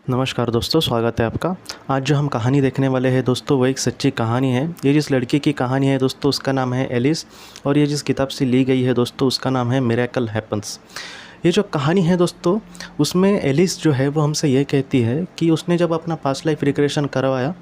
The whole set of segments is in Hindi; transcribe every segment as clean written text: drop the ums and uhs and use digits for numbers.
नमस्कार दोस्तों, स्वागत है आपका। आज जो हम कहानी देखने वाले हैं दोस्तों, वो एक सच्ची कहानी है। ये जिस लड़की की कहानी है दोस्तों, उसका नाम है एलिस, और ये जिस किताब से ली गई है दोस्तों, उसका नाम है मिरेकल हैपन्स। ये जो कहानी है दोस्तों, उसमें एलिस जो है वो हमसे ये कहती है कि उसने जब अपना पास्ट लाइफ रिग्रेशन करवाया,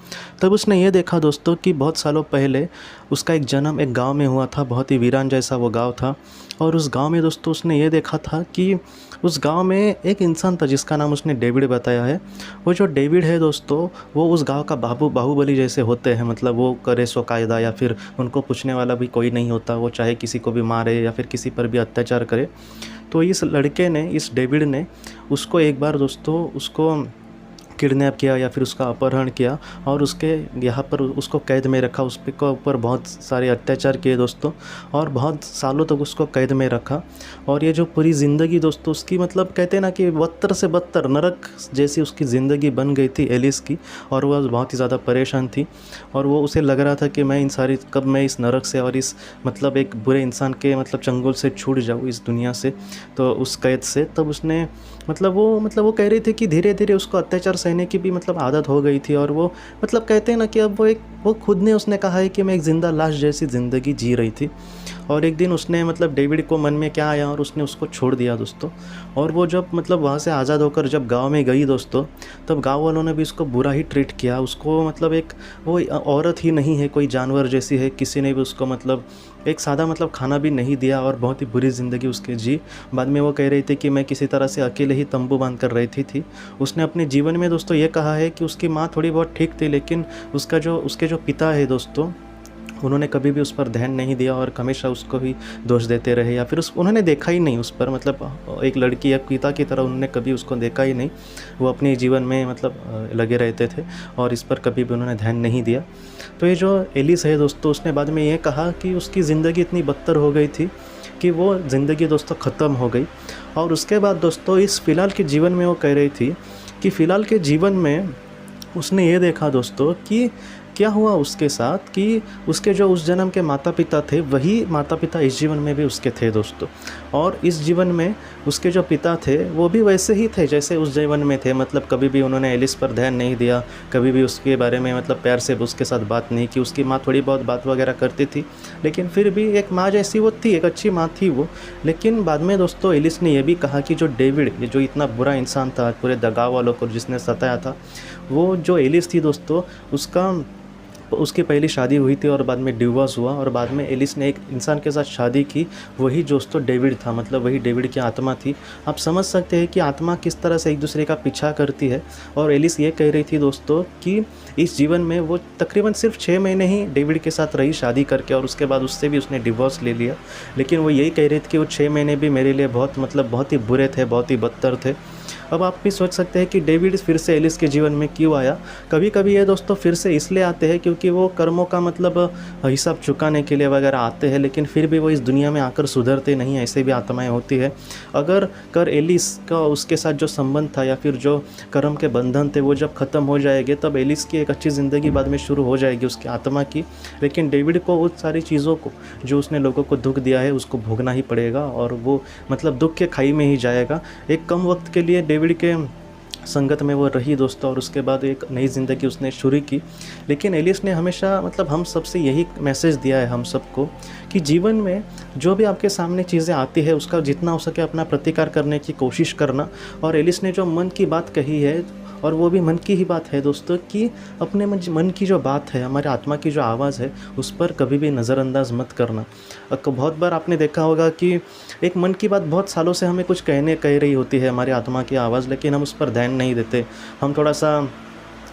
तब उसने ये देखा दोस्तों कि बहुत सालों पहले उसका एक जन्म एक गांव में हुआ था। बहुत ही वीरान जैसा वो गांव था, और उस गांव में दोस्तों उसने ये देखा था कि उस गांव में एक इंसान था जिसका नाम उसने डेविड बताया है। वो जो डेविड है दोस्तों, वो उस गांव का बाहुबली जैसे होते हैं। मतलब वो करे सो कायदा, या फिर उनको पूछने वाला भी कोई नहीं होता। वो चाहे किसी को भी मारे या फिर किसी पर भी अत्याचार करे। तो इस लड़के ने, इस डेविड ने उसको एक बार दोस्तों उसको किडनैप किया या फिर उसका अपहरण किया, और उसके यहाँ पर उसको कैद में रखा। उस के ऊपर बहुत सारे अत्याचार किए दोस्तों, और बहुत सालों तक उसको कैद में रखा। और ये जो पूरी ज़िंदगी दोस्तों उसकी, मतलब कहते हैं ना कि बदतर से बदतर नरक जैसी उसकी ज़िंदगी बन गई थी एलिस की। और वह बहुत ही ज़्यादा परेशान थी, और वो उसे लग रहा था कि कब मैं इस नरक से और इस मतलब एक बुरे इंसान के चंगुल से छूट जाऊँ, इस दुनिया से, तो उस कैद से। तब उसने वो कह रही थी कि धीरे धीरे उसको अत्याचार सहने की भी आदत हो गई थी। और वो कहते हैं ना कि अब वो खुद ने उसने कहा है कि मैं एक ज़िंदा लाश जैसी ज़िंदगी जी रही थी। और एक दिन उसने डेविड को मन में क्या आया, और उसने उसको छोड़ दिया दोस्तों। और वो जब वहाँ से आज़ाद होकर जब गांव में गई दोस्तों, तब गांव वालों ने भी उसको बुरा ही ट्रीट किया। उसको वो औरत ही नहीं है, कोई जानवर जैसी है। किसी ने भी उसको एक सादा खाना भी नहीं दिया, और बहुत ही बुरी ज़िंदगी उसके जी। बाद में वो कह रही थी कि मैं किसी तरह से अकेले ही तंबू बांध कर रहती थी। उसने अपने जीवन में दोस्तों ये कहा है कि उसकी माँ थोड़ी बहुत ठीक थी, लेकिन उसके जो पिता है दोस्तों, उन्होंने कभी भी उस पर ध्यान नहीं दिया, और हमेशा उसको ही दोष देते रहे, या फिर उन्होंने देखा ही नहीं उस पर। एक लड़की या पिता की तरह उन्होंने कभी उसको देखा ही नहीं। वो अपने जीवन में लगे रहते थे, और इस पर कभी भी उन्होंने ध्यान नहीं दिया। तो ये जो एलिस है दोस्तों, उसने बाद में ये कहा कि उसकी ज़िंदगी इतनी बदतर हो गई थी कि वो ज़िंदगी दोस्तों ख़त्म हो गई। और उसके बाद दोस्तों इस फ़िलहाल के जीवन में वो कह रही थी कि फ़िलहाल के जीवन में उसने ये देखा दोस्तों कि क्या हुआ उसके साथ, कि उसके जो उस जन्म के माता पिता थे, वही माता पिता इस जीवन में भी उसके थे दोस्तों। और इस जीवन में उसके जो पिता थे वो भी वैसे ही थे जैसे उस जीवन में थे। कभी भी उन्होंने एलिस पर ध्यान नहीं दिया, कभी भी उसके बारे में प्यार से उसके साथ बात नहीं की। उसकी माँ थोड़ी बहुत बात वगैरह करती थी, लेकिन फिर भी एक माँ जैसी वो थी, एक अच्छी माँ थी वो। लेकिन बाद में दोस्तों एलिस ने यह भी कहा कि जो डेविड, जो इतना बुरा इंसान था, पूरे गाँव वालों को जिसने सताया था, वो जो एलिस थी दोस्तों, उसकी पहली शादी हुई थी और बाद में डिवोर्स हुआ, और बाद में एलिस ने एक इंसान के साथ शादी की। वही दोस्तों डेविड था, वही डेविड की आत्मा थी। आप समझ सकते हैं कि आत्मा किस तरह से एक दूसरे का पीछा करती है। और एलिस ये कह रही थी दोस्तों कि इस जीवन में वो तकरीबन सिर्फ 6 महीने ही डेविड के साथ रही शादी करके, और उसके बाद उससे भी उसने डिवोर्स ले लिया। लेकिन वो यही कह रही थी कि वो 6 महीने भी मेरे लिए बहुत ही बुरे थे, बहुत ही बदतर थे। अब आप भी सोच सकते हैं कि डेविड फिर से एलिस के जीवन में क्यों आया। कभी कभी ये दोस्तों फिर से इसलिए आते हैं क्योंकि वो कर्मों का हिसाब चुकाने के लिए वगैरह आते हैं, लेकिन फिर भी वो इस दुनिया में आकर सुधरते नहीं। ऐसे भी आत्माएं होती है। अगर एलिस का उसके साथ जो संबंध था या फिर जो कर्म के बंधन थे वो जब ख़त्म हो जाएंगे, तब एलिस की एक अच्छी ज़िंदगी बाद में शुरू हो जाएगी उसकी आत्मा की। लेकिन डेविड को उस सारी चीज़ों को, जो उसने लोगों को दुख दिया है, उसको भोगना ही पड़ेगा, और वो दुख के खाई में ही जाएगा। एक कम वक्त के लिए डेविड के संगत में वो रही दोस्तों, और उसके बाद एक नई ज़िंदगी उसने शुरू की। लेकिन एलिस ने हमेशा हम सबसे यही मैसेज दिया है हम सबको कि जीवन में जो भी आपके सामने चीज़ें आती है, उसका जितना हो सके अपना प्रतिकार करने की कोशिश करना। और एलिस ने जो मन की बात कही है, और वो भी मन की ही बात है दोस्तों, कि अपने मन की जो बात है, हमारे आत्मा की जो आवाज़ है, उस पर कभी भी नज़रअंदाज मत करना। बहुत बार आपने देखा होगा कि एक मन की बात बहुत सालों से हमें कुछ कह रही होती है, हमारी आत्मा की आवाज़, लेकिन हम उस पर ध्यान नहीं देते। हम थोड़ा सा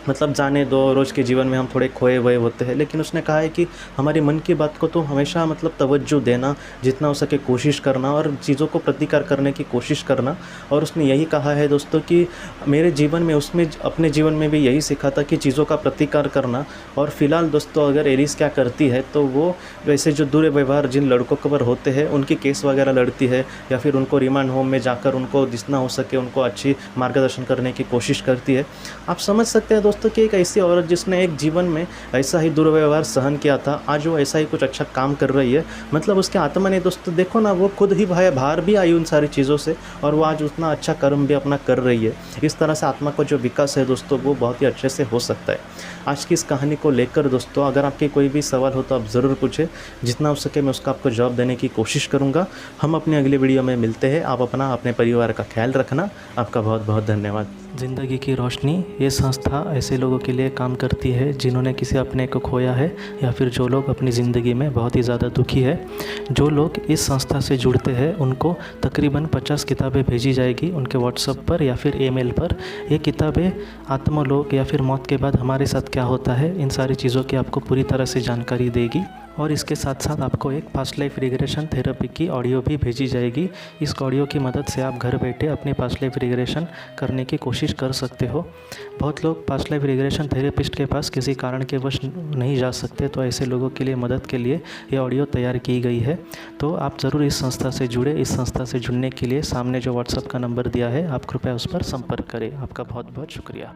जाने दो, रोज़ के जीवन में हम थोड़े खोए हुए होते हैं। लेकिन उसने कहा है कि हमारी मन की बात को तो हमेशा तवज्जो देना, जितना हो सके कोशिश करना, और चीज़ों को प्रतिकार करने की कोशिश करना। और उसने यही कहा है दोस्तों कि मेरे जीवन में, उसमें अपने जीवन में भी यही सीखा था कि चीज़ों का प्रतिकार करना। और फिलहाल दोस्तों अगर एलिस क्या करती है, तो वो वैसे जो दुर्व्यवहार जिन लड़कों पर होते हैं उनकी केस वगैरह लड़ती है, या फिर उनको रिमांड होम में जाकर उनको जितना हो सके उनको अच्छी मार्गदर्शन करने की कोशिश करती है। आप समझ सकते हैं दोस्तों कि एक ऐसी औरत जिसने एक जीवन में ऐसा ही दुर्व्यवहार सहन किया था, आज वो ऐसा ही कुछ अच्छा काम कर रही है। मतलब उसके आत्मा ने दोस्तों देखो ना, वो खुद ही बाहर भी आई उन सारी चीज़ों से, और वो आज उतना अच्छा कर्म भी अपना कर रही है। इस तरह से आत्मा का जो विकास है दोस्तों, वो बहुत ही अच्छे से हो सकता है। आज की इस कहानी को लेकर दोस्तों अगर आपके कोई भी सवाल हो तो आप ज़रूर पूछें, जितना हो सके मैं उसका आपको जवाब देने की कोशिश करूँगा। हम अपने अगले वीडियो में मिलते हैं। आप अपना अपने परिवार का ख्याल रखना। आपका बहुत बहुत धन्यवाद। ज़िंदगी की रोशनी ये संस्था ऐसे लोगों के लिए काम करती है जिन्होंने किसी अपने को खोया है, या फिर जो लोग अपनी ज़िंदगी में बहुत ही ज़्यादा दुखी है। जो लोग इस संस्था से जुड़ते हैं उनको तकरीबन 50 किताबें भेजी जाएगी उनके व्हाट्सएप पर या फिर ईमेल पर। ये किताबें आत्मलोक या फिर मौत के बाद हमारे साथ क्या होता है, इन सारी चीज़ों की आपको पूरी तरह से जानकारी देगी। और इसके साथ साथ आपको एक पास्ट लाइफ रिग्रेशन थेरेपी की ऑडियो भी भेजी जाएगी। इस ऑडियो की मदद से आप घर बैठे अपनी पास्ट लाइफ रिग्रेशन करने की कोशिश कर सकते हो। बहुत लोग पास्ट लाइफ रिग्रेशन थेरेपिस्ट के पास किसी कारण के वश नहीं जा सकते, तो ऐसे लोगों के लिए मदद के लिए ये ऑडियो तैयार की गई है। तो आप ज़रूर इस संस्था से जुड़े। इस संस्था से जुड़ने के लिए सामने जो व्हाट्सएप का नंबर दिया है, आप कृपया उस पर संपर्क करें। आपका बहुत बहुत शुक्रिया।